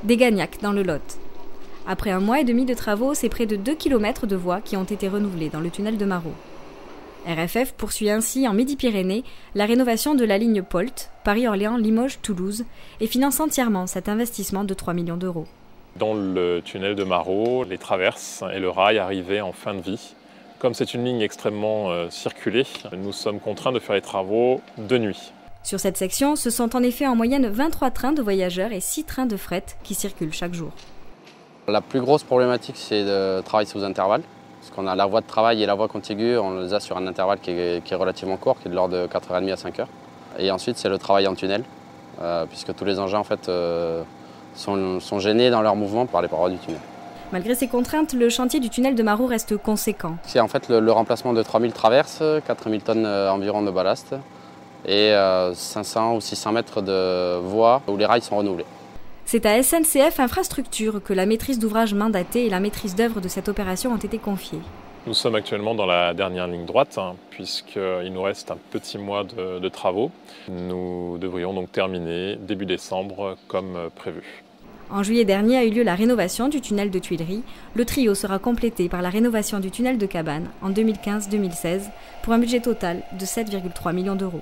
des Gagnacs dans le Lot. Après 1 mois et demi de travaux, c'est près de 2 km de voies qui ont été renouvelées dans le tunnel de Marot. RFF poursuit ainsi en Midi-Pyrénées la rénovation de la ligne POLT, Paris-Orléans-Limoges-Toulouse, et finance entièrement cet investissement de 3 millions d'euros. Dans le tunnel de Marot, les traverses et le rail arrivaient en fin de vie. Comme c'est une ligne extrêmement circulée, nous sommes contraints de faire les travaux de nuit. Sur cette section, ce sont en effet en moyenne 23 trains de voyageurs et 6 trains de fret qui circulent chaque jour. La plus grosse problématique, c'est de travailler sous intervalle. Parce qu'on a la voie de travail et la voie contiguë, on les a sur un intervalle qui est relativement court, qui est de l'ordre de 4h30 à 5h. Et ensuite, c'est le travail en tunnel, puisque tous les engins en fait, sont gênés dans leur mouvement par les parois du tunnel. Malgré ces contraintes, le chantier du tunnel de Marot reste conséquent. C'est en fait le remplacement de 3000 traverses, 4000 tonnes environ de ballast et 500 ou 600 mètres de voies où les rails sont renouvelés. C'est à SNCF Infrastructures que la maîtrise d'ouvrage mandatée et la maîtrise d'œuvre de cette opération ont été confiées. Nous sommes actuellement dans la dernière ligne droite, puisqu'il nous reste un petit mois de travaux. Nous devrions donc terminer début décembre comme prévu. En juillet dernier a eu lieu la rénovation du tunnel de Tuileries. Le trio sera complété par la rénovation du tunnel de Cabannes en 2015-2016 pour un budget total de 7,3 millions d'euros.